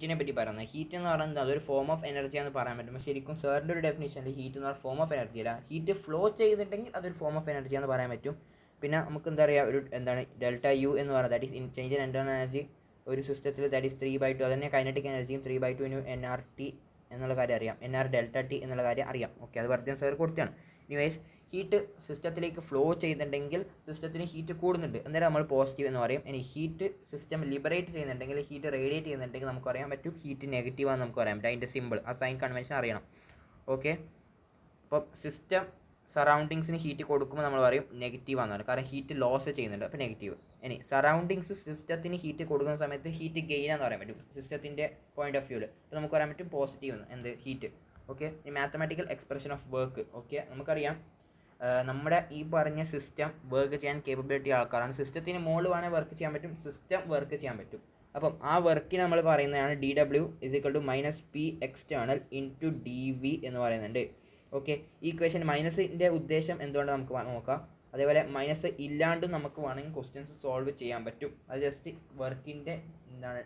ഹീറ്റിനെ പറ്റി പറയുന്നത്. ഹീറ്റ് എന്ന് പറയുന്നത് അതൊരു ഫോം ഓഫ് എനർജിയാണെന്ന് പറയാൻ പറ്റും. പക്ഷേ ശരിക്കും സാറിൻ്റെ ഒരു ഡെഫിനിഷനിൽ ഹീറ്റ് എന്ന് പറഞ്ഞാൽ ഫോം ഓഫ് എനർജി അല്ല. ഹീറ്റ് ഫ്ലോ ചെയ്തിട്ടുണ്ടെങ്കിൽ അതൊരു ഫോം ഓഫ് എനർജിയാണെന്ന് പറയാൻ പറ്റും. പിന്നെ നമുക്ക് എന്താ പറയുക, ഒരു എന്താണ് ഡെൽറ്റ യു എന്ന് പറയുന്നത്, that is change in internal energy ഒരു സിസ്റ്റത്തിൽ, ദാറ്റ് ഈസ് 3/2. അതുതന്നെ കൈനറ്റിക് എനർജിയും 3/2 NRT എന്നുള്ള കാര്യം അറിയാം, NR ഡെൽറ്റ ടി എന്നുള്ള കാര്യം അറിയാം. ഓക്കെ, അത് വെറുതെ സാർ കൊടുത്താണ്. എനിവേസ് ഹീറ്റ് സിസ്റ്റത്തിലേക്ക് ഫ്ലോ ചെയ്യുന്നുണ്ടെങ്കിൽ സിസ്റ്റത്തിന് ഹീറ്റ് കൂടുന്നുണ്ട്, അന്നേരം നമ്മൾ പോസിറ്റീവ് എന്ന് പറയും. ഇനി ഹീറ്റ് സിസ്റ്റം ലിബറേറ്റ് ചെയ്യുന്നുണ്ടെങ്കിൽ, ഹീറ്റ് റേഡിയേറ്റ് ചെയ്യുന്നുണ്ടെങ്കിൽ നമുക്ക് പറയാൻ പറ്റും ഹീറ്റ് നെഗറ്റീവ് ആണെന്ന് നമുക്ക് പറയാൻ പറ്റും. അതിൻ്റെ സിമ്പിൾ, ആ സൈൻ കൺവെൻഷൻ അറിയണം. ഓക്കെ, അപ്പോൾ സിസ്റ്റം സറൗണ്ടിങ്സിന് ഹീറ്റ് കൊടുക്കുമ്പോൾ നമ്മൾ പറയും നെഗറ്റീവ് ആണെന്ന്, കാരണം ഹീറ്റ് ലോസ് ചെയ്യുന്നുണ്ട്, അപ്പോൾ നെഗറ്റീവ്. ഇനി സറൗണ്ടിങ്സ് സിസ്റ്റത്തിന് ഹീറ്റ് കൊടുക്കുന്ന സമയത്ത് ഹീറ്റ് ഗെയിൻ എന്ന് പറയാൻ പറ്റും സിസ്റ്റത്തിൻ്റെ പോയിന്റ് ഓഫ് വ്യൂവിൽ. അപ്പോൾ നമുക്ക് പറയാൻ പറ്റും പോസിറ്റീവ് എന്ന്, എന്ത് ഹീറ്റ്. ഓക്കെ, ഈ mathematical expression of work. Okay, നമുക്കറിയാം നമ്മുടെ ഈ പറഞ്ഞ സിസ്റ്റം വർക്ക് ചെയ്യാൻ കേപ്പബിലിറ്റി ആൾക്കാരാണ്. സിസ്റ്റത്തിന് മുകളിൽ വേണമെങ്കിൽ വർക്ക് ചെയ്യാൻ പറ്റും, സിസ്റ്റം വർക്ക് ചെയ്യാൻ പറ്റും. അപ്പം ആ വർക്കിന് നമ്മൾ പറയുന്നതാണ് DW = -P external × dV എന്ന് പറയുന്നുണ്ട്. ഓക്കെ, ഈ ഇക്വേഷൻ മൈനസിൻ്റെ ഉദ്ദേശം എന്തുകൊണ്ട് നമുക്ക് നോക്കാം. അതേപോലെ മൈനസ് ഇല്ലാണ്ടും നമുക്ക് വേണമെങ്കിൽ ക്വസ്റ്റ്യൻസ് സോൾവ് ചെയ്യാൻ പറ്റും. അത് ജസ്റ്റ് വർക്കിൻ്റെ എന്താണ്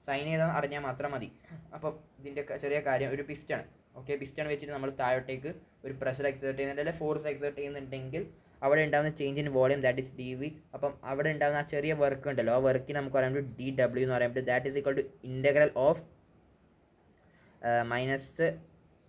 സൈൻ ചെയ്താൽ അറിഞ്ഞാൽ മാത്രം മതി. അപ്പം ഇതിൻ്റെ ചെറിയ കാര്യം, ഒരു പിസ്റ്റൺ. ഓക്കെ, പിസ്റ്റൺ വെച്ചിട്ട് നമ്മൾ താഴോട്ടേക്ക് ഒരു പ്രഷർ എക്സേർട്ട് ചെയ്യുന്നുണ്ട്, അല്ലെങ്കിൽ ഫോഴ്സ് എക്സേർട്ട് ചെയ്യുന്നുണ്ടെങ്കിൽ അവിടെ ഉണ്ടാകുന്ന change in volume, that is dV. അപ്പം അവിടെ ഉണ്ടാകുന്ന ആ ചെറിയ വർക്ക് ഉണ്ടല്ലോ, ആ വർക്കിന് നമുക്ക് പറയാൻ പറ്റും DW എന്ന് പറയാൻ പറ്റും. That is equal to integral of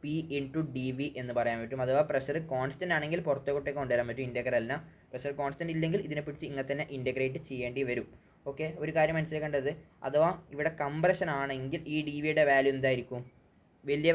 -P × dV എന്ന് പറയാൻ പറ്റും. അഥവാ പ്രഷർ കോൺസ്റ്റൻ്റ് ആണെങ്കിൽ പുറത്തോട്ടേക്ക് കൊണ്ടുവരാൻ പറ്റും ഇൻ്റഗ്രലിന്. പ്രഷർ കോൺസ്റ്റൻ്റ് ഇല്ലെങ്കിൽ ഇതിനെ പിടിച്ച് ഇങ്ങനെ തന്നെ ഇൻ്റഗ്രേറ്റ് ചെയ്യേണ്ടി വരും. ഓക്കെ, ഒരു കാര്യം മനസ്സിലാക്കേണ്ടത്, അഥവാ ഇവിടെ കംപ്രഷൻ ആണെങ്കിൽ ഈ DVയുടെ വാല്യൂ എന്തായിരിക്കും, വലിയ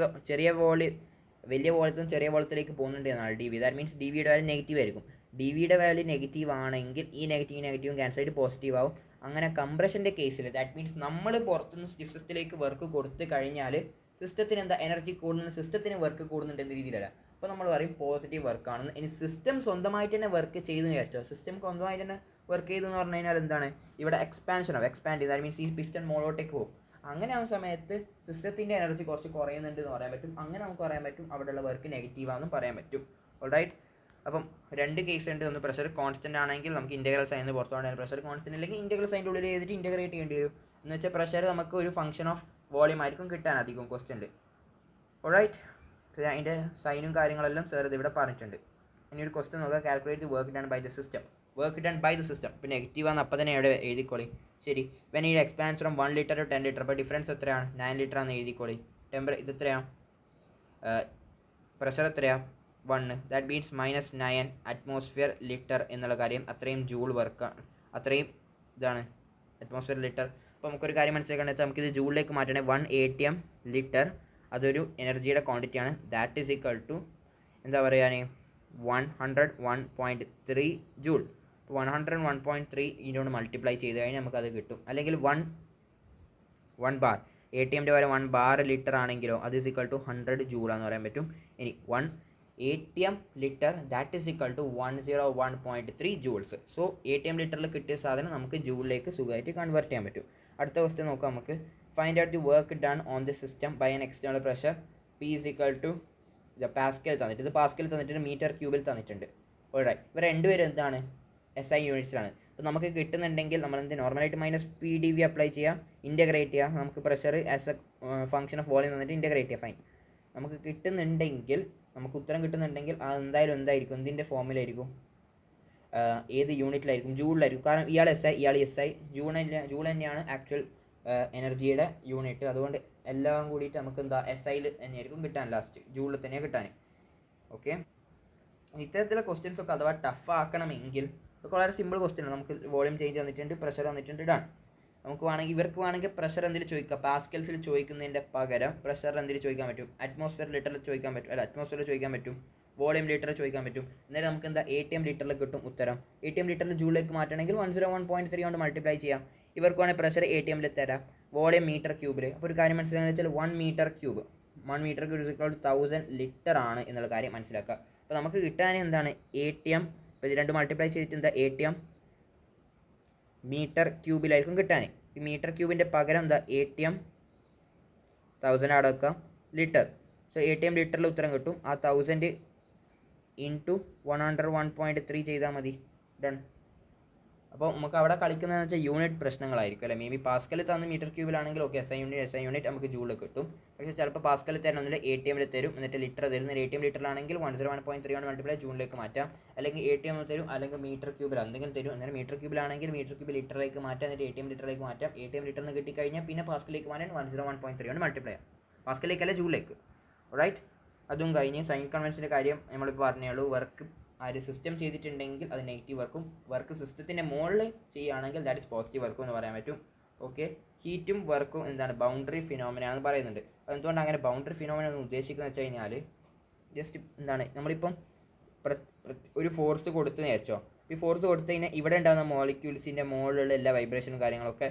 വോളത്തും ചെറിയ വോളത്തിലേക്ക് പോകുന്നുണ്ട് എന്നാണ് DV. ദാറ്റ് മീൻസ് DVയുടെ വാല്യൂ നെഗറ്റീവ് ആയിരിക്കും. DVയുടെ വാല്യൂ നെഗറ്റീവ് ആണെങ്കിൽ ഈ നെഗറ്റീവും ക്യാൻസൽ ആയിട്ട് പോസിറ്റീവ് ആവും. അങ്ങനെ കംപ്രഷൻ്റെ കേസിൽ, ദാറ്റ് മീൻസ് നമ്മൾ പുറത്തുനിന്ന് സിസ്റ്റത്തിലേക്ക് വർക്ക് കൊടുത്തു കഴിഞ്ഞാൽ സിസ്റ്റത്തിന് എന്താ എനർജി കൂടുന്നു, സിസ്റ്റത്തിന് വർക്ക് കൂടുന്നുണ്ട് എന്ന രീതിയിലല്ല. അപ്പോൾ നമ്മൾ പറയും പോസിറ്റീവ് വർക്കാണെന്ന്. ഇനി സിസ്റ്റം സ്വന്തമായിട്ട് തന്നെ വർക്ക് ചെയ്തെന്ന് വിചാരിച്ചോ, സിസ്റ്റം സ്വന്തമായിട്ട് തന്നെ വർക്ക് ചെയ്തെന്ന് പറഞ്ഞു കഴിഞ്ഞാൽ എന്താണ്, ഇവിടെ എക്സ്പാൻഡ്, ദാറ്റ് മീൻസ് ഈ പിസ്റ്റൺ മുകളിലോട്ടേക്ക് പോകും. അങ്ങനെ ആ സമയത്ത് സിസ്റ്റത്തിൻ്റെ എനർജി കുറച്ച് കുറയുന്നുണ്ട് എന്ന് പറയാൻ പറ്റും. അങ്ങനെ നമുക്ക് പറയാൻ പറ്റും അവിടെയുള്ള വർക്ക് നെഗറ്റീവാണെന്നും പറയാൻ പറ്റും. ഓൾറൈറ്റ്, അപ്പം രണ്ട് കേസ് ഉണ്ട്. ഒന്ന് പ്രഷർ കോൺസ്റ്റൻ്റ് ആണെങ്കിൽ നമുക്ക് ഇൻ്റഗ്രൽ സൈനിൽ പുറത്തോണ്ട്, പ്രഷർ കോൺസ്റ്റൻ്റ് അല്ലെങ്കിൽ ഇൻ്റഗ്രൽ സൈൻ്റെ ഉള്ളിൽ ചെയ്തിട്ട് ഇൻ്റഗ്രേറ്റ് ചെയ്യേണ്ടി വരും. എന്ന് വെച്ചാൽ പ്രഷർ നമുക്ക് ഒരു ഫംഗ്ഷൻ ഓഫ് വോളിയം ആയിരിക്കും കിട്ടാൻ അധികം ക്വസ്റ്റ്യനിൽ. ഓൾറൈറ്റ്, അതിൻ്റെ സൈനും കാര്യങ്ങളെല്ലാം സാർ ഇത് ഇവിടെ പറഞ്ഞിട്ടുണ്ട്. ഇനി ഒരു ക്വസ്റ്റ്യൻ നോക്കുക, calculate work done by the system. ഇപ്പോൾ നെഗറ്റീവാണ്, അപ്പോൾ തന്നെ ഇവിടെ എഴുതിക്കോളി. ശരി, വെൻ ഈ expands from 1 litre to 10 litre, അപ്പോൾ ഡിഫറൻസ് എത്രയാണ്, 9 ലിറ്റർ ആണെന്ന് എഴുതിക്കോളി. ഇത് എത്രയാണ്, പ്രഷർ എത്രയാണ്, 1. ദാറ്റ് മീൻസ് -9 അറ്റ്മോസ്ഫിയർ ലിറ്റർ എന്നുള്ള കാര്യം, അത്രയും ജൂൾ വർക്കാണ്, അത്രയും ഇതാണ് അറ്റ്മോസ്ഫിയർ ലിറ്റർ. അപ്പോൾ നമുക്കൊരു കാര്യം മനസ്സിലാക്കേണ്ടത് വെച്ചാൽ നമുക്കിത് ജൂളിലേക്ക് മാറ്റണേ. 1 ATM ലിറ്റർ അതൊരു എനർജിയുടെ ക്വാണ്ടിറ്റിയാണ്. ദാറ്റ് ഈസ് ഈക്വൽ ടു എന്താ പറയുക, 101.3 ജൂൾ. അപ്പോൾ 101.3 ഇതിനോട് മൾട്ടിപ്ലൈ ചെയ്ത് കഴിഞ്ഞാൽ നമുക്കത് കിട്ടും. അല്ലെങ്കിൽ 1 ബാർ, ATMൻ്റെ വരെ 1 ബാർ ലിറ്റർ ആണെങ്കിലോ അത് ഈസ് ഈക്വൽ ടു 100 ജൂളാന്ന് പറയാൻ പറ്റും. ഇനി 1 ATM litre that is equal to 101.3 joules. So ATM ലിറ്ററിൽ കിട്ടിയ സാധനം നമുക്ക് ജൂളിലേക്ക് സുഖമായിട്ട് കൺവേർട്ട് ചെയ്യാൻ പറ്റും. അടുത്ത ക്വസ്റ്റ്യൻ നോക്കാം നമുക്ക്. Find out the work done on the system by an external pressure P is equal to pascal തന്നിട്ട്, ഇത് പാസ്കൽ തന്നിട്ട് മീറ്റർ ക്യൂബിൽ തന്നിട്ടുണ്ട്. ഓൾറൈറ്റ്, ഇവർ രണ്ടുപേരും എന്താണ് SI യൂണിറ്റ്സിലാണ്. അപ്പോൾ നമുക്ക് കിട്ടുന്നുണ്ടെങ്കിൽ നമ്മൾ എന്ത് നോർമലായിട്ട് -PdV അപ്ലൈ ചെയ്യുക, ഇൻ്റഗ്രേറ്റ് ചെയ്യുക. നമുക്ക് pressure as A function of volume തന്നിട്ട് ഇൻ്റഗ്രേറ്റ് ചെയ്യുക. ഫൈൻ, നമുക്ക് കിട്ടുന്നുണ്ടെങ്കിൽ, നമുക്ക് ഉത്തരം കിട്ടുന്നുണ്ടെങ്കിൽ അത് എന്തായാലും എന്തായിരിക്കും, എന്തിൻ്റെ ഫോമിലായിരിക്കും, ഏത് യൂണിറ്റിലായിരിക്കും, ജൂളിലായിരിക്കും. കാരണം ഇയാൾ SI ഇയാൾ SI, ജൂൾ തന്നെയാണ് ആക്ച്വൽ എനർജിയുടെ യൂണിറ്റ്. അതുകൊണ്ട് എല്ലാം കൂടിയിട്ട് നമുക്ക് എന്താ SIയിൽ തന്നെയായിരിക്കും കിട്ടാൻ, ലാസ്റ്റ് ജൂളിൽ തന്നെയാണ് കിട്ടാൻ. ഓക്കെ, ഇത്തരത്തിലുള്ള ക്വസ്റ്റ്യൻസ് ഒക്കെ അഥവാ ടഫ് ആക്കണമെങ്കിൽ ഇതൊക്കെ വളരെ സിമ്പിൾ ക്വസ്റ്റ്യനാണ്. നമുക്ക് വോളിയം ചേഞ്ച് വന്നിട്ടുണ്ട്, പ്രഷർ വന്നിട്ടുണ്ട്, ഇടാൻ. നമുക്ക് വേണമെങ്കിൽ ഇവർക്ക് വേണമെങ്കിൽ പ്രഷർ എന്തെങ്കിലും ചോദിക്കാം, പാസ്കൽസിൽ ചോദിക്കുന്നതിൻ്റെ പകരം പ്രഷർ എന്തെങ്കിലും ചോദിക്കാൻ പറ്റും, അറ്റ്മോസ്ഫിയർ ലിറ്ററിൽ ചോദിക്കാൻ പറ്റും, അല്ല അറ്റ്മോസ്ഫിയറിൽ ചോദിക്കാൻ പറ്റും, വോളിയം ലിറ്ററിൽ ചോദിക്കാൻ പറ്റും. എന്നാലും നമുക്ക് എന്താ ATM ലിറ്ററിൽ കിട്ടും ഉത്തരം. ATM ലിറ്ററിൽ ജൂളിലേക്ക് മാറ്റണമെങ്കിൽ 101.3 കൊണ്ട് മൾട്ടിപ്ലൈ ചെയ്യാം. ഇവർക്ക് വേണമെങ്കിൽ പ്രഷർ ATMൽ തരാം, വോളിയം മീറ്റർ ക്യൂബിൽ. അപ്പോൾ ഒരു കാര്യം മനസ്സിലാക്കുക വെച്ചാൽ 1 മീറ്റർ ക്യൂബ് 1000 ലിറ്റർ ആണ് എന്നുള്ള കാര്യം മനസ്സിലാക്കുക. അപ്പോൾ നമുക്ക് കിട്ടാൻ എന്താണ് ATM, ഇപ്പോൾ ഇത് രണ്ട് മൾട്ടിപ്ലൈ ചെയ്തിട്ട് എന്താ ATM മീറ്റർ ക്യൂബിലായിരിക്കും കിട്ടാൻ. ഈ മീറ്റർ ക്യൂബിൻ്റെ പകരം എന്താ ATM 1000 അവിടെ വെക്കാം, ലിറ്റർ. സോ ATM ലിറ്ററിൽ ഉത്തരം കിട്ടും. ആ 1000 × 101.3 ചെയ്താൽ മതി, ഡൺ. അപ്പോൾ നമുക്ക് അവിടെ കളിക്കുന്നതെന്ന് വെച്ചാൽ യൂണിറ്റ് പ്രശ്നങ്ങളായിരിക്കും അല്ലേ. മേ ബി പാസ്കൽ തന്ന മീറ്റർ ക്യൂബിലാണെങ്കിൽ ഓക്കെ എസ് ഐ യൂണിറ്റ് നമുക്ക് ജൂളിൽ കിട്ടും. പക്ഷേ ചിലപ്പോൾ പാസ്കൽ തരണമെന്നില്ല ATM തരും, എന്നിട്ട് ലിറ്റർ തരും. ATM ലിറ്ററിലാണെങ്കിൽ 101.3 കൊണ്ട് മൾട്ടിപ്ലൈ ജൂണിലേക്ക് മാറ്റാം. അല്ലെങ്കിൽ ATM തരും, അല്ലെങ്കിൽ മീറ്റർ ക്യൂബിൽ എന്തെങ്കിലും തരും. അന്നേരം മീറ്റർ ക്യൂബിലാണെങ്കിൽ മീറ്റർ ക്യൂബ് ലിറ്ററിലേക്ക് മാറ്റാം, എന്നിട്ട് ATM ലിറ്ററിലേക്ക് മാറ്റാം. ATM ലിറ്ററിൽ നിന്ന് കിട്ടിക്കഴിഞ്ഞാൽ പിന്നെ പാസ്കലിലേക്ക് മാറ്റാൻ 101.3 കൊണ്ട് മൾട്ടിപ്ലൈ ചെയ്യാം. പാസ്കലിലേക്കല്ല ജൂളിലേക്ക്. റൈറ്റ്. അതും കഴിഞ്ഞ് സൈൻ കൺവെൻഷൻ്റെ കാര്യം നമ്മളിപ്പോൾ പറഞ്ഞേ ഉള്ളൂ. വർക്ക് ഒരു സിസ്റ്റം ചെയ്തിട്ടുണ്ടെങ്കിൽ അത് നെഗറ്റീവ് വർക്കും, വർക്ക് സിസ്റ്റത്തിൻ്റെ മുകളിൽ ചെയ്യുകയാണെങ്കിൽ ദാറ്റ് ഇസ് പോസിറ്റീവ് വർക്കും എന്ന് പറയാൻ പറ്റും. ഓക്കെ. ഹീറ്റും വർക്കും എന്താണ് ബൗണ്ടറി ഫിനോമിന എന്ന് പറയുന്നുണ്ട്. അതെന്തുകൊണ്ട് അങ്ങനെ ബൗണ്ടറി ഫിനോമിന എന്ന് ഉദ്ദേശിക്കുന്നത് വെച്ച് കഴിഞ്ഞാൽ ജസ്റ്റ് എന്താണ് നമ്മളിപ്പം ഒരു ഫോഴ്സ് കൊടുത്ത് വിചാരിച്ചോ. ഈ ഫോഴ്സ് കൊടുത്തു കഴിഞ്ഞാൽ ഇവിടെ ഉണ്ടാകുന്ന മോളിക്യൂൾസിൻ്റെ മുകളിലുള്ള എല്ലാ വൈബ്രേഷനും കാര്യങ്ങളൊക്കെ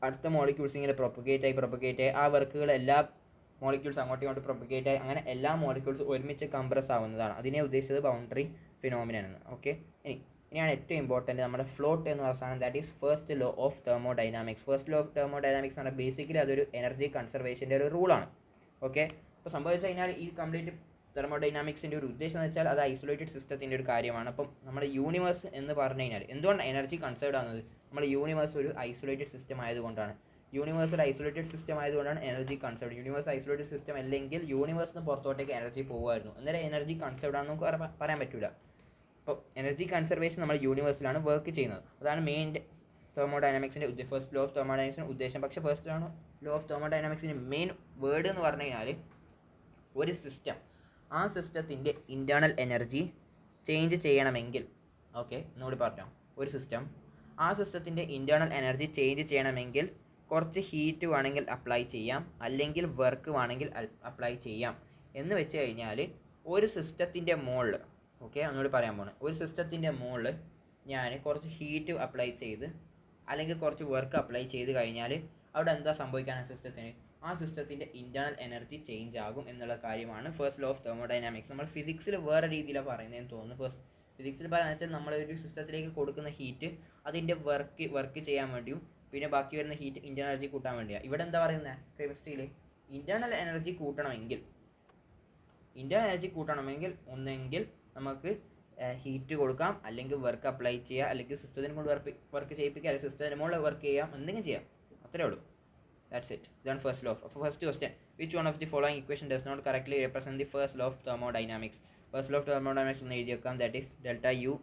അടുത്ത മോളിക്യൂൾസ് ഇങ്ങനെ പ്രൊപ്പഗേറ്റ് ആയി ആ വർക്കുകൾ എല്ലാ മോളിക്യൂൾസ് അങ്ങോട്ടും പ്രൊപ്പഗേറ്റ് ആയി അങ്ങനെ എല്ലാ മോളിക്യൂൾസ് ഒരുമിച്ച് കംപ്രസ് ആവുന്നതാണ്. അതിനെ ഉദ്ദേശിച്ചത് ബൗണ്ടറി ഫിനോമിന ആണ്. ഓക്കെ. ഇനിയാണ് ഏറ്റവും ഇമ്പോർട്ടൻറ്റ് നമ്മുടെ ഫ്ലോട്ട് എന്ന് പറയുന്ന സാധനം. That is first law of thermodynamics. First law of thermodynamics എന്ന് പറഞ്ഞാൽ ബേസിക്കലി അതൊരു എനർജി കൺസർവേഷൻ്റെ ഒരു റൂളാണ്. ഓക്കെ. അപ്പോൾ സംഭവിച്ചു കഴിഞ്ഞാൽ ഈ കംപ്ലീറ്റ് തെർമോഡൈനാമിക്സിൻ്റെ ഒരു ഉദ്ദേശം എന്ന് വെച്ചാൽ അത് ഐസൊലേറ്റഡ് സിസ്റ്റത്തിൻ്റെ ഒരു കാര്യമാണ്. അപ്പം നമ്മുടെ യൂണിവേഴ്സ് എന്ന് പറഞ്ഞു കഴിഞ്ഞാൽ എന്തുകൊണ്ടാണ് എനർജി കൺസേർവ് ആകുന്നത്? നമ്മുടെ യൂണിവേഴ്സ് ഒരു ഐസൊലേറ്റഡ് സിസ്റ്റം ആയതുകൊണ്ടാണ്. യൂണിവേഴ്സ് ഐസൊലേറ്റഡ് സിസ്റ്റം ആയതുകൊണ്ടാണ് energy conserve. Universe isolated system അല്ലെങ്കിൽ യൂണിവേഴ്സിന് പുറത്തോട്ടേക്ക് എനർജി പോകുമായിരുന്നു. അന്നേരം എനർജി കൺസേർവ് ആണെന്ന് നമുക്ക് പറയാൻ പറ്റില്ല. അപ്പോൾ എനർജി കൺസർവേഷൻ നമ്മൾ യൂണിവേഴ്സിലാണ് വർക്ക് ചെയ്യുന്നത്. അതാണ് മെയിൻ തെർമോഡൈനാമിക്സിൻ്റെ ഫസ്റ്റ് ലോ ഓഫ് തെർമോഡൈനാമിക്സിൻ്റെ ഉദ്ദേശം. പക്ഷേ ഫസ്റ്റ് ലോ ഓഫ് തെർമോഡൈനാമിക്സിൻ്റെ മെയിൻ വേർഡ് എന്ന് പറഞ്ഞു കഴിഞ്ഞാൽ ഒരു സിസ്റ്റം, ആ സിസ്റ്റത്തിൻ്റെ ഇൻറ്റേർണൽ എനർജി ചേഞ്ച് ചെയ്യണമെങ്കിൽ, ഓക്കെ എന്നോട് പറഞ്ഞോ, ഒരു സിസ്റ്റം ആ സിസ്റ്റത്തിൻ്റെ ഇൻറ്റേർണൽ എനർജി ചേഞ്ച് ചെയ്യണമെങ്കിൽ കുറച്ച് ഹീറ്റ് വേണമെങ്കിൽ അപ്ലൈ ചെയ്യാം, അല്ലെങ്കിൽ വർക്ക് വേണമെങ്കിൽ അപ്ലൈ ചെയ്യാം. എന്ന് വെച്ച് കഴിഞ്ഞാൽ ഒരു സിസ്റ്റത്തിൻ്റെ മുകളിൽ, ഓക്കെ ഒന്നുകൂടി പറയാൻ പോകുന്നത്, ഒരു സിസ്റ്റത്തിൻ്റെ മുകളിൽ ഞാൻ കുറച്ച് ഹീറ്റ് അപ്ലൈ ചെയ്ത് അല്ലെങ്കിൽ കുറച്ച് വർക്ക് അപ്ലൈ ചെയ്ത് കഴിഞ്ഞാൽ അവിടെ എന്താ സംഭവിക്കാനാണ് സിസ്റ്റത്തിന്? ആ സിസ്റ്റത്തിൻ്റെ ഇൻറ്റേർണൽ എനർജി ചേഞ്ച് ആകും എന്നുള്ള കാര്യമാണ് ഫസ്റ്റ് ലോ ഓഫ് തെർമോഡൈനാമിക്സ്. നമ്മൾ ഫിസിക്സിൽ വേറെ രീതിയിലാണ് പറയുന്നതെന്ന് തോന്നുന്നു. ഫിസിക്സിൽ പറയുന്നത് വെച്ചാൽ നമ്മളൊരു സിസ്റ്റത്തിലേക്ക് കൊടുക്കുന്ന ഹീറ്റ് അതിൻ്റെ വർക്ക് ചെയ്യാൻ വേണ്ടിയും പിന്നെ ബാക്കി വരുന്ന ഹീറ്റ് ഇൻറ്റേർണൽ എനർജി കൂട്ടാൻ വേണ്ടിയാണ്. ഇവിടെ എന്താ പറയുന്നത്? കെമിസ്ട്രിയിൽ ഇൻറ്റേർണൽ എനർജി കൂട്ടണമെങ്കിൽ ഒന്നെങ്കിൽ നമുക്ക് ഹീറ്റ് കൊടുക്കാം, അല്ലെങ്കിൽ വർക്ക് അപ്ലൈ ചെയ്യുക, അല്ലെങ്കിൽ സിസ്റ്റത്തിന് കൊണ്ട് വർക്ക് ചെയ്യിപ്പിക്കുക, അല്ലെങ്കിൽ സിസ്റ്റത്തിന് മുകളിൽ വർക്ക് ചെയ്യാം, എന്തെങ്കിലും ചെയ്യാം. അത്രേ ഉള്ളൂ. That's it. Then first law. First question. Which one of the following equation does not correctly represent the first law of thermodynamics? First law of thermodynamics ഒന്ന് എഴുതി വെക്കാം. That is delta U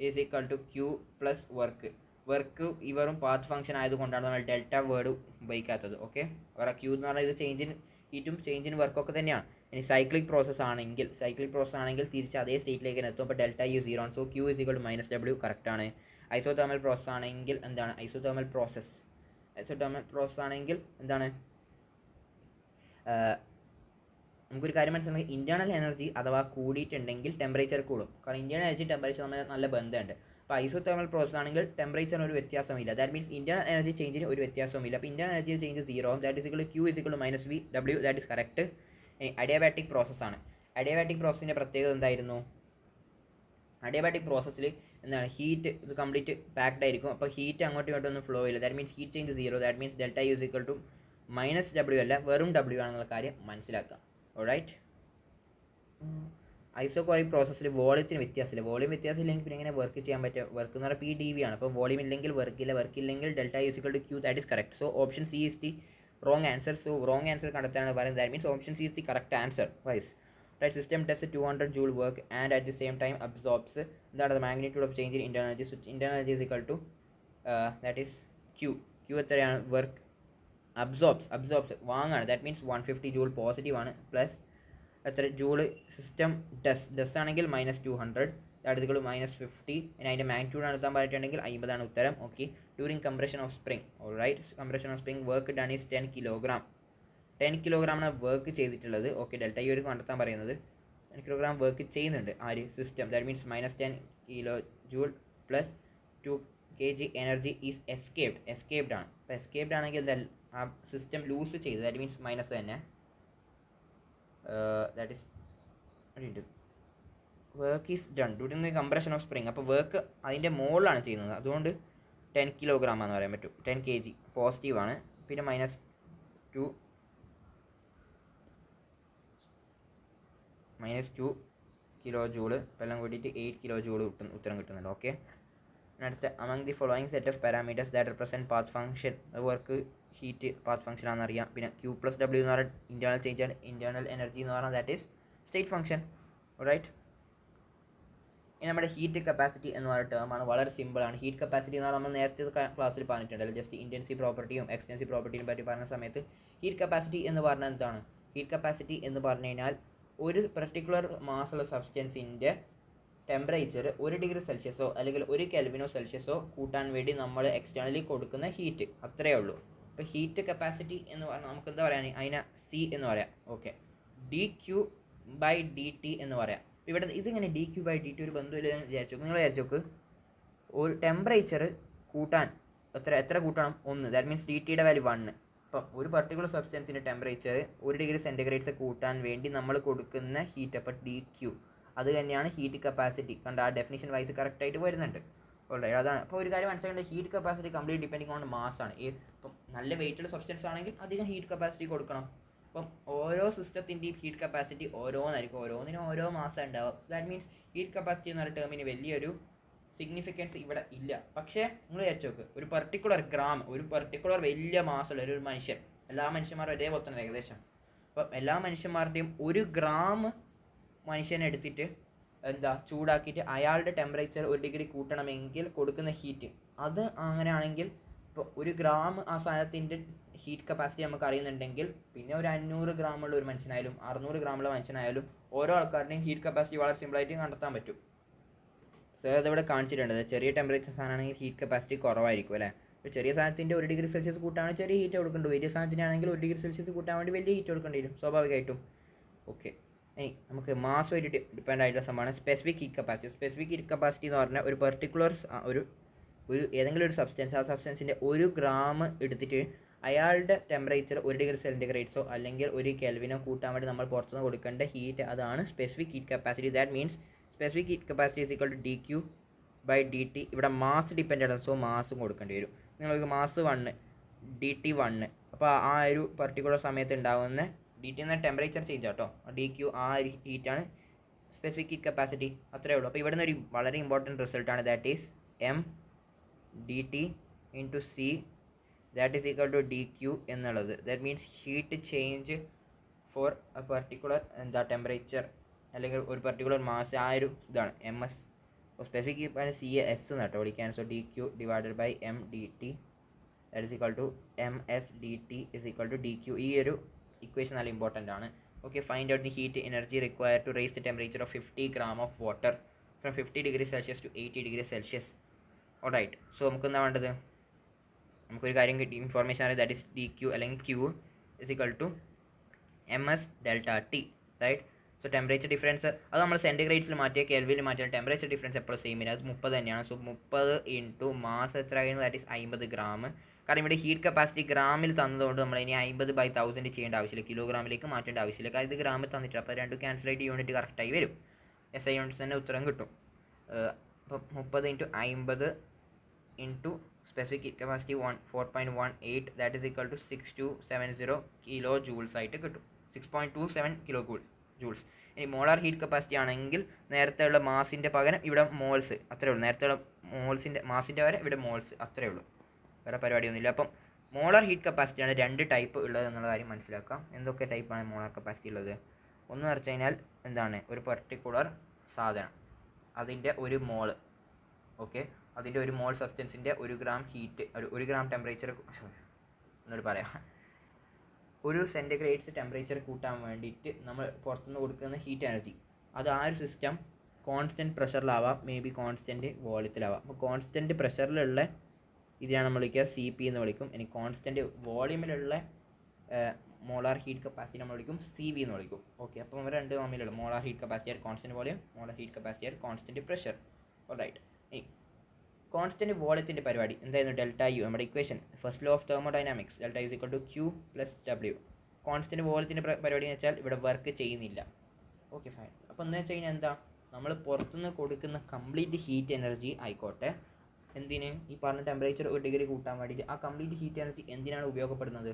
is equal to Q plus work. Work ഇവരും path function ആയതുകൊണ്ടാണ് നമ്മൾ delta word ഉപയോഗിക്കാത്തത്. Okay. വേറെ Q എന്ന് പറഞ്ഞാൽ ഇത് ചേഞ്ചിൻ ഹീറ്റും ചേഞ്ചിൻ വർക്കൊക്കെ തന്നെയാണ്. ഇനി സൈക്ലിക് പ്രോസസ്സ് ആണെങ്കിൽ തിരിച്ച് അതേ സ്റ്റേറ്റിലേക്ക് തന്നെ എത്തും. അപ്പോൾ ഡെൽറ്റ U 0 ആണ്. So Q is equal to -W കറക്റ്റാണ്. ഐസോതെർമൽ പ്രോസസ്സ് ആണെങ്കിൽ എന്താണ്? ഐസോതെർമൽ പ്രോസസ്സ് ആണെങ്കിൽ എന്താണ്? നമുക്കൊരു കാര്യം മനസ്സിലാക്കി, ഇൻറ്റേർണൽ എനർജി അഥവാ കൂടിയിട്ടുണ്ടെങ്കിൽ ടെമ്പറേച്ചർ കൂടും. കാരണം ഇൻറ്റേർണൽ എനർജി ടെമ്പറേച്ചർ തമ്മിൽ നല്ല ബന്ധമുണ്ട്. അപ്പോൾ ഐസോതെർമൽ പ്രോസസ് ആണെങ്കിൽ ടെമ്പറേച്ചറിന് ഒരു വ്യത്യാസമില്ല. ദാറ്റ് മീൻസ് ഇൻറ്റേർണൽ എനർജി ചേഞ്ചിന് ഒരു വ്യത്യാസവുമില്ല. അപ്പോൾ ഇൻറ്റേർണൽ എനർജി ചേഞ്ച് 0 ആവും. That is equal to Q is equal to -VW. That is correct. ഇനി അഡിയാബാറ്റിക് പ്രോസസ്സാണ്. അഡിയാബാറ്റിക് പ്രോസസ്സിൻ്റെ പ്രത്യേകത എന്തായിരുന്നു? അഡിയാബാറ്റിക് പ്രോസസ്സിൽ എന്താണ്? ഹീറ്റ് ഇത് കംപ്ലീറ്റ് പാക്ഡ് ആയിരിക്കും. അപ്പോൾ ഹീറ്റ് അങ്ങോട്ടും ഇങ്ങോട്ടും ഒന്നും ഫ്ലോ ഇല്ല. That means heat change 0. That means delta U is equal to -W അല്ല, വെറും W ആണെന്നുള്ള കാര്യം മനസ്സിലാക്കാം. ഓൾറൈറ്റ്. ഐസോകോറിക് പ്രോസസ്സിൽ വോളിയത്തിന് വ്യത്യാസമില്ല. വോളിയം വ്യത്യാസമില്ലെങ്കിൽ പിന്നെ എങ്ങനെ വർക്ക് ചെയ്യാൻ പറ്റുക? വർക്ക് എന്ന് പറഞ്ഞാൽ PdV ആണ്. അപ്പോൾ വോളിയം ഇല്ലെങ്കിൽ വർക്കില്ലെങ്കിൽ delta U is equal to Q. That is correct. So option C is the wrong answer. So wrong answer കണ്ടെത്താനാണ് പറയുന്നത്. That means option C is the correct answer. Wise right, system does 200 joule work and at the same time absorbs that is the magnitude of change in internal energy. So internal energy is equal to that is Q എത്രയാണ്? Work absorbs വാങ്ങാണ്. That means 150 joule positive ആണ്. Plus എത്ര joule system does ആണെങ്കിൽ -200. That is equal to -50. ഇനി അതിൻ്റെ magnitude നടത്താൻ പറഞ്ഞിട്ടുണ്ടെങ്കിൽ 50 ആണ് ഉത്തരം. Okay. During compression of spring. Alright. Compression of spring work done is 10 kilogram. 10 കിലോഗ്രാമാണ് വർക്ക് ചെയ്തിട്ടുള്ളത്. ഓക്കെ. ഡെൽറ്റ യു കണ്ടെത്താൻ പറയുന്നത് 10 കിലോഗ്രാം വർക്ക് ചെയ്യുന്നുണ്ട് ആര്? System. That means -10 kilo joule plus 2 kg energy is escaped ആണ്. അപ്പോൾ എസ്കേപ്ഡ് ആണെങ്കിൽ ആ സിസ്റ്റം ലൂസ് ചെയ്തു. ദാറ്റ് മീൻസ് മൈനസ് തന്നെ. That is work is done during the compression of spring. അപ്പോൾ വർക്ക് അതിൻ്റെ മുകളിലാണ് ചെയ്യുന്നത്. അതുകൊണ്ട് 10 കിലോഗ്രാം ആണെന്ന് പറയാൻ പറ്റും. 10 kg പോസിറ്റീവാണ്. പിന്നെ -2 കിലോ ജൂള് എല്ലാം കൂട്ടിയിട്ട് 8 കിലോ ജൂള് ഉത്തരം കിട്ടുന്നുണ്ട്. ഓക്കെ. അടുത്ത among the following set of parameters that represent path function work heat path function ആണെന്നറിയാം. പിന്നെ Q പ്ലസ് W എന്ന് പറഞ്ഞാൽ ഇൻറ്റേർണൽ ചേഞ്ച് ആണ്, ഇൻറ്റേർണൽ എനർജി എന്ന് പറഞ്ഞാൽ that is state function. Right. ഇനി നമ്മുടെ ഹീറ്റ് കപ്പാസിറ്റി എന്ന് പറയുന്ന ടേമാണ് വളരെ സിമ്പിളാണ്. ഹീറ്റ് കപ്പാസിറ്റി എന്ന് പറഞ്ഞാൽ നമ്മൾ നേരത്തെ ക്ലാസ്സിൽ പറഞ്ഞിട്ടുണ്ടല്ലോ, ജസ്റ്റ് ഇൻറ്റൻസീവ് പ്രോപ്പർട്ടിയും എക്സ്റ്റൻസീവ് പ്രോപ്പർട്ടിയും പറ്റി പറഞ്ഞ സമയത്ത് ഹീറ്റ് കപ്പാസിറ്റി എന്ന് പറഞ്ഞാൽ എന്താണ്? ഹീറ്റ് കപ്പാസിറ്റി എന്ന് പറഞ്ഞു കഴിഞ്ഞാൽ ഒരു പെർട്ടിക്കുലർ മാസുള്ള സബ്സ്റ്റൻസിൻ്റെ ടെമ്പറേച്ചർ 1 ഡിഗ്രി സെൽഷ്യസോ അല്ലെങ്കിൽ 1 കെൽവിനോ സെൽഷ്യസോ കൂട്ടാൻ വേണ്ടി നമ്മൾ എക്സ്റ്റേണലി കൊടുക്കുന്ന ഹീറ്റ്, അത്രയേ ഉള്ളൂ. ഇപ്പോൾ ഹീറ്റ് കപ്പാസിറ്റി എന്ന് പറഞ്ഞാൽ നമുക്ക് എന്താ പറയാൻ, അതിനെ സി എന്ന് പറയാം. ഓക്കെ, dQ/dt എന്ന് പറയാം. ഇവിടെ ഇതിങ്ങനെ dQ/dt ഒരു ബന്ധമില്ലെന്ന് വിചാരിച്ചു നോക്ക്. നിങ്ങൾ വിചാരിച്ചു നോക്ക്, ഒരു ടെമ്പറേച്ചർ കൂട്ടാൻ എത്ര കൂട്ടണം? 1. ദാറ്റ് മീൻസ് ഡിറ്റിയുടെ വാല്യൂ 1. അപ്പം ഒരു പർട്ടിക്കുലർ സബ്സ്റ്റൻസിൻ്റെ ടെമ്പറേച്ചർ 1 ഡിഗ്രി സെൻറ്റിഗ്രേഡ്സ് കൂട്ടാൻ വേണ്ടി നമ്മൾ കൊടുക്കുന്ന ഹീറ്റ്, അപ്പോൾ dQ അത് തന്നെയാണ് ഹീറ്റ് കപ്പാസിറ്റി. കണ്ട, ആ ഡെഫിനിഷൻ വൈസ് കറക്റ്റായിട്ട് വരുന്നുണ്ട്. ഓൾറൈറ്റ്, അതാണ്. അപ്പോൾ ഒരു കാര്യം മനസ്സിലാക്കേണ്ടത്, heat capacity complete depending on mass ആണ്. ഇപ്പം നല്ല വെയിറ്റുള്ള സബ്സ്റ്റൻസ് ആണെങ്കിൽ അധികം ഹീറ്റ് കപ്പാസിറ്റി കൊടുക്കണം. അപ്പം ഓരോ സിസ്റ്റത്തിൻ്റെയും ഹീറ്റ് കപ്പാസിറ്റി ഓരോന്നായിരിക്കും, ഓരോന്നിനും ഓരോ മാസം ഉണ്ടാവും. So that means heat capacity എന്ന ടേമിന് വലിയൊരു സിഗ്നിഫിക്കൻസ് ഇവിടെ ഇല്ല. പക്ഷേ നിങ്ങൾ വിചാരിച്ചു നോക്ക്, ഒരു പെർട്ടിക്കുലർ ഗ്രാം, ഒരു പെർട്ടിക്കുലർ വലിയ മാസമുള്ള ഒരു മനുഷ്യൻ, എല്ലാ മനുഷ്യന്മാരും ഒരേപോലെ തന്നെ ഏകദേശം. അപ്പം എല്ലാ മനുഷ്യന്മാരുടെയും 1 ഗ്രാം മനുഷ്യനെ എടുത്തിട്ട് ചൂടാക്കിയിട്ട് അയാളുടെ ടെമ്പറേച്ചർ 1 ഡിഗ്രി കൂട്ടണമെങ്കിൽ കൊടുക്കുന്ന ഹീറ്റ്, അത് അങ്ങനെയാണെങ്കിൽ ഇപ്പോൾ 1 ഗ്രാം ആ സാധനത്തിൻ്റെ ഹീറ്റ് കപ്പാസിറ്റി നമുക്ക് അറിയുന്നുണ്ടെങ്കിൽ പിന്നെ ഒരു 500 ഗ്രാമുള്ള ഒരു മനുഷ്യനായാലും 600 ഗ്രാമുള്ള മനുഷ്യനായാലും ഓരോ ആൾക്കാരുടെയും ഹീറ്റ് കപ്പാസിറ്റി വളരെ സിമ്പിളായിട്ട് കണ്ടെത്താൻ പറ്റും. സോ അതിവിടെ കാണിച്ചിട്ടുണ്ട്. ചെറിയ ടെമ്പറേച്ചർ സാധനമാണെങ്കിൽ ഹീറ്റ് കപ്പാസിറ്റി കുറവായിരിക്കും അല്ലേ. ഇപ്പോൾ ചെറിയ സാധനത്തിൻ്റെ 1 ഡിഗ്രി സെൽഷ്യസ് കൂട്ടാണ് ചെറിയ ഹീറ്റ് കൊടുക്കേണ്ടത്. വലിയ സാധനത്തിനാണെങ്കിൽ 1 ഡിഗ്രി സെൽഷ്യസ് കൂട്ടാൻ വേണ്ടി വലിയ ഹീറ്റ് കൊടുക്കേണ്ടി വരും സ്വാഭാവികമായിട്ടും. ഓക്കെ, ഇനി നമുക്ക് മാസ് ആയിട്ട് ഡിപ്പെൻഡ് ആയിട്ടുള്ള സംഭവമാണ് specific heat capacity. Specific heat capacity എന്ന് പറഞ്ഞാൽ ഒരു പെർട്ടിക്കുലർ ഒരു ഏതെങ്കിലും ഒരു സബ്സ്റ്റൻസ്, ആ സബ്സ്റ്റൻസിൻ്റെ 1 ഗ്രാം എടുത്തിട്ട് അയാളുടെ ടെമ്പറേച്ചർ 1 ഡിഗ്രി സെൻറ്റിഗ്രേഡ്സോ അല്ലെങ്കിൽ 1 കെൽവിനോ കൂട്ടാൻ വേണ്ടി നമ്മൾ പുറത്തുനിന്ന് കൊടുക്കേണ്ട ഹീറ്റ്, അതാണ് specific heat capacity. That means specific heat capacity is equal to dQ/dt. ഇവിടെ മാസ് ഡിപ്പെൻഡ് ആണ്, സോ മാസും കൊടുക്കേണ്ടി വരും. നിങ്ങൾക്ക് മാസ് 1, dt 1. അപ്പോൾ ആ ഒരു പെർട്ടിക്കുലർ സമയത്ത് ഉണ്ടാകുന്ന dt എന്ന ടെമ്പറേച്ചർ ചേഞ്ച് ആട്ടോ, dQ ആ ഒരു ഹീറ്റാണ് സ്പെസിഫിക് ഹീറ്റ് കപ്പാസിറ്റി. അത്രയേ ഉള്ളൂ. അപ്പോൾ ഇവിടെ നിന്ന് ഒരു വളരെ ഇമ്പോർട്ടൻറ്റ് റിസൾട്ടാണ്, that is m/dt × c that is equal to dQ എന്നുള്ളത്. That means heat change for a particular temperature അല്ലെങ്കിൽ ഒരു പെർട്ടിക്കുലർ മാസ്, ആ ഒരു ഇതാണ് ms. സ്പെസിഫിക് സി എസ് എന്നാട്ടോ വിളിക്കാൻ. So dQ/m/dt that is equal to ms/dt is equal to dQ. ഈ ഒരു ഇക്വേഷൻ നല്ല ഇമ്പോർട്ടൻ്റ് ആണ്. Okay, find out the heat energy require to raise the temperature of 50 gram of water from 50 degree Celsius to 80 degree Celsius. Alright, so നമുക്ക് എന്താ വേണ്ടത്? നമുക്കൊരു കാര്യം കിട്ടി, ഇൻഫോർമേഷൻ ആണ്, ദാറ്റ് ഈസ് dQ അല്ലെങ്കിൽ Q is equal to ms∆T. Right. So temperature difference അത് നമ്മൾ സെൻറ്റിഗ്രേഡ്സിൽ മാറ്റിയ കെൽവിനിൽ മാറ്റിയാൽ ടെമ്പറേച്ചർ ഡിഫറൻസ് എപ്പോഴും സെയിം ഇല്ല, അത് 30 തന്നെയാണ്. സോ 30 ഇൻറ്റു മാസ് എത്ര ആയിരുന്നു? That is 50 gram. കാരണം ഇവിടെ ഹീറ്റ് കപ്പാസിറ്റി ഗ്രാമിൽ തന്നതുകൊണ്ട് നമ്മൾ ഇനി 50/1000 ചെയ്യേണ്ട ആവശ്യമില്ല, കിലോഗ്രാമിലേക്ക് മാറ്റേണ്ട ആവശ്യമില്ല. കാരണം ഇത് ഗ്രാമിൽ തന്നിട്ട്, അപ്പോൾ രണ്ടും ക്യാൻസലായിട്ട് യൂണിറ്റ് കറക്റ്റായി വരും. SI യൂണിറ്റ്സ് തന്നെ ഉത്തരം കിട്ടും. അപ്പം 30 × 50 into specific heat capacity 4.18 that is equal to 6270 kilo joules ആയിട്ട് കിട്ടും. 6.27 കിലോ ജൂൾസ്. ഇനി മോളാർ ഹീറ്റ് കപ്പാസിറ്റി ആണെങ്കിൽ നേരത്തെ ഉള്ള മാസിൻ്റെ പകരം ഇവിടെ മോൾസ്, അത്രേ ഉള്ളൂ. നേരത്തെ ഉള്ള മോൾസിൻ്റെ മാസിൻ്റെ വരെ ഇവിടെ മോൾസ്, അത്രേ ഉള്ളൂ, വേറെ പരിപാടിയൊന്നുമില്ല. അപ്പം മോളാർ ഹീറ്റ് കപ്പാസിറ്റിയാണ് 2 ടൈപ്പ് ഉള്ളത് എന്നുള്ള കാര്യം മനസ്സിലാക്കാം. എന്തൊക്കെ ടൈപ്പാണ് മോളാർ കപ്പാസിറ്റി ഉള്ളത്? ഒന്ന് വെച്ച് കഴിഞ്ഞാൽ എന്താണ്, ഒരു പർട്ടിക്കുലർ സാധനം അതിൻ്റെ 1 മോള്, ഓക്കെ, അതിൻ്റെ 1 മോൾ സബ്സ്റ്റൻസിൻ്റെ 1 ഗ്രാം ഹീറ്റ്, 1 ഗ്രാം ടെമ്പറേച്ചർ, എന്നോട് പറയാം, 1 സെൻറ്റിഗ്രേഡ്സ് ടെമ്പറേച്ചർ കൂട്ടാൻ വേണ്ടിയിട്ട് നമ്മൾ പുറത്തുനിന്ന് കൊടുക്കുന്ന ഹീറ്റ് എനർജി, അത് ആ ഒരു സിസ്റ്റം കോൺസ്റ്റൻറ്റ് പ്രഷറിലാവാം, മേ ബി കോൺസ്റ്റൻറ്റ് വോളിയത്തിലാവാം. അപ്പോൾ കോൺസ്റ്റൻറ്റ് പ്രഷറിലുള്ള ഇതിനാണ് നമ്മൾ വിളിക്കുക CP എന്ന് വിളിക്കും. ഇനി കോൺസ്റ്റൻറ്റ് വോളിയമിലുള്ള മോളാർ ഹീറ്റ് കപ്പാസിറ്റി നമ്മൾ വിളിക്കും CV എന്ന് വിളിക്കും. ഓക്കെ, അപ്പോൾ നമ്മൾ രണ്ട് തമ്മിലുള്ള molar heat capacity at constant volume, molar heat capacity at constant pressure. Alright, ഈ കോൺസ്റ്റൻറ്റ് വോളിയത്തിൻ്റെ പരിപാടി എന്തായിരുന്നു? ΔU, നമ്മുടെ equation first law of thermodynamics, ΔU is equal to Q + W. Constant വോളിയത്തിൻ്റെ പരിപാടി എന്ന് വെച്ചാൽ ഇവിടെ വർക്ക് ചെയ്യുന്നില്ല. Okay, fine. അപ്പോൾ എന്ന് വെച്ച് കഴിഞ്ഞാൽ എന്താ, നമ്മൾ പുറത്തുനിന്ന് കൊടുക്കുന്ന കംപ്ലീറ്റ് ഹീറ്റ് എനർജി ആയിക്കോട്ടെ, എന്തിന്, ഈ പറഞ്ഞ ടെമ്പറേച്ചർ 1 ഡിഗ്രി കൂട്ടാൻ വേണ്ടിയിട്ട് ആ കംപ്ലീറ്റ് ഹീറ്റ് എനർജി എന്തിനാണ് ഉപയോഗപ്പെടുന്നത്?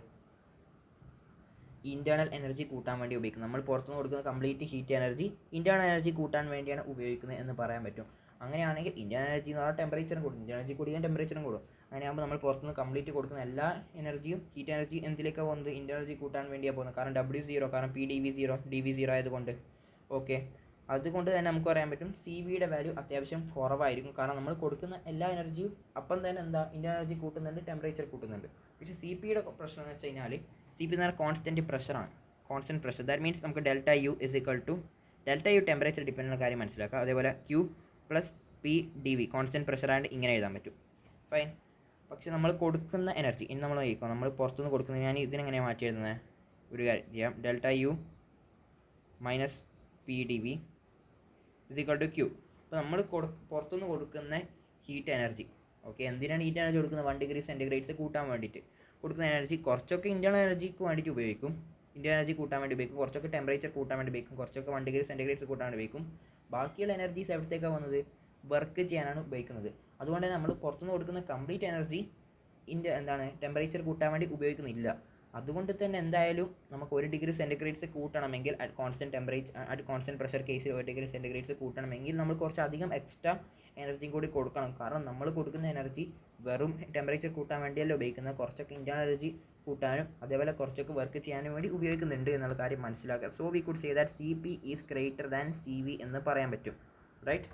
ഇൻറ്റേർണൽ എനർജി കൂട്ടാൻ വേണ്ടി ഉപയോഗിക്കുന്നത്. നമ്മൾ പുറത്തുനിന്ന് കൊടുക്കുന്ന complete heat energy internal energy കൂട്ടാൻ വേണ്ടിയാണ് ഉപയോഗിക്കുന്നത് എന്ന് പറയാൻ പറ്റും. അങ്ങനെയാണെങ്കിൽ ഇന്ത്യൻ എനർജി എന്ന് പറഞ്ഞാൽ ടെമ്പറേച്ചറും കൂടും, ഇന്ത്യൻ എനർജി കൂടിയാൽ ടെമ്പറേച്ചറും കൂടും. അങ്ങനെയാകുമ്പോൾ നമ്മൾ പുറത്തുനിന്ന് കംപ്ലീറ്റ് കൊടുക്കുന്ന എല്ലാ എനർജിയും ഹീറ്റ് എനർജി എന്തിലേക്കാണ് പോകുന്നത്, ഇന്ത്യൻ എനർജി കൂട്ടാൻ വേണ്ടിയാണ് പോകുന്നത്. കാരണം W0 കാരണം PdV0 ആയതുകൊണ്ട്. ഓക്കെ, അതുകൊണ്ട് തന്നെ നമുക്ക് പറയാൻ പറ്റും സി വിയുടെ വാല്യൂ അത്യാവശ്യം കുറവായിരിക്കും. കാരണം നമ്മൾ കൊടുക്കുന്ന എല്ലാ എനർജിയും അപ്പം തന്നെ എന്താ ഇന്ത്യൻ എനർജി കൂട്ടുന്നുണ്ട്, ടെമ്പറേച്ചർ കൂട്ടുന്നുണ്ട്. പക്ഷേ സി പിയുടെ പ്രശ്നം എന്ന് വെച്ച് കഴിഞ്ഞാൽ സി പി എന്ന് പറഞ്ഞാൽ കോൺസ്റ്റൻറ്റ് പ്രഷറാണ്, കോൺസ്റ്റൻറ്റ് പ്രഷർ. ദാറ്റ് മീൻസ് നമുക്ക് ΔU ΔU ടെമ്പറേച്ചർ ഡിപ്പെൻഡൻ്റ് കാര്യം മനസ്സിലാക്കുക. അതേപോലെ Q + PdV കോൺസ്റ്റൻറ്റ് പ്രഷർ ആയതുകൊണ്ട് ഇങ്ങനെ എഴുതാൻ പറ്റും. ഫൈൻ. പക്ഷേ നമ്മൾ കൊടുക്കുന്ന എനർജി ഇനി നമ്മൾ നോക്കിക്കോ, നമ്മൾ പുറത്തുനിന്ന് കൊടുക്കുന്നത്, ഞാൻ ഇതിനെങ്ങനെയാണ് മാറ്റി എഴുതുന്നത്, ഒരു കാര്യം ചെയ്യാം. ΔU - PdV = Q. അപ്പോൾ നമ്മൾ പുറത്തുനിന്ന് കൊടുക്കുന്ന ഹീറ്റ് എനർജി, ഓക്കെ, എന്തിനാണ് ഹീറ്റ് എനർജി കൊടുക്കുന്നത്, 1 ഡിഗ്രി സെൻറ്റിഗ്രേഡ്സ് കൂട്ടാൻ വേണ്ടിയിട്ട് കൊടുക്കുന്ന എനർജി കുറച്ചൊക്കെ ഇന്ത്യൻ എനർജിക്ക് വേണ്ടിയിട്ട് ഉപയോഗിക്കും, ഇന്ത്യൻ എനർജി കൂട്ടാൻ വേണ്ടി ഉപയോഗിക്കും, കുറച്ചൊക്കെ ടെമ്പറേച്ചർ കൂട്ടാൻ വേണ്ടി ഉപയോഗിക്കും, കുറച്ചൊക്കെ 1 ഡിഗ്രി സെൻറ്റിഗ്രേഡ്സ് കൂട്ടാൻ വേണ്ടി ഉപയോഗിക്കും. ബാക്കിയുള്ള എനർജീസ് എവിടത്തേക്കാണ് വന്നത്, വർക്ക് ചെയ്യാനാണ് ഉപയോഗിക്കുന്നത്. അതുകൊണ്ട് തന്നെ നമ്മൾ പുറത്തുനിന്ന് കൊടുക്കുന്ന കംപ്ലീറ്റ് എനർജി ടെമ്പറേച്ചർ കൂട്ടാൻ വേണ്ടി ഉപയോഗിക്കുന്നില്ല. അതുകൊണ്ട് തന്നെ എന്തായാലും നമുക്ക് 1 ഡിഗ്രി സെൻറ്റിഗ്രേഡ്സ് കൂട്ടണമെങ്കിൽ അറ്റ് കോൺസ്റ്റൻറ്റ് പ്രഷർ കേസിൽ 1 ഡിഗ്രി സെൻറ്റിഗ്രേഡ്സ് കൂട്ടണമെങ്കിൽ നമ്മൾ കുറച്ചധികം എക്സ്ട്രാ എനർജിയും കൂടി കൊടുക്കണം. കാരണം നമ്മൾ കൊടുക്കുന്ന എനർജി വെറും ടെമ്പറേച്ചർ കൂട്ടാൻ വേണ്ടിയല്ല ഉപയോഗിക്കുന്നത്, കുറച്ചൊക്കെ ഇന്റേണൽ എനർജി കൂട്ടാനും അതേപോലെ കുറച്ചൊക്കെ വർക്ക് ചെയ്യാനും വേണ്ടി ഉപയോഗിക്കുന്നുണ്ട് എന്നുള്ള കാര്യം മനസ്സിലാക്കുക. So we could say that CP is greater than CV എന്ന് പറയാൻ പറ്റും, റൈറ്റ്.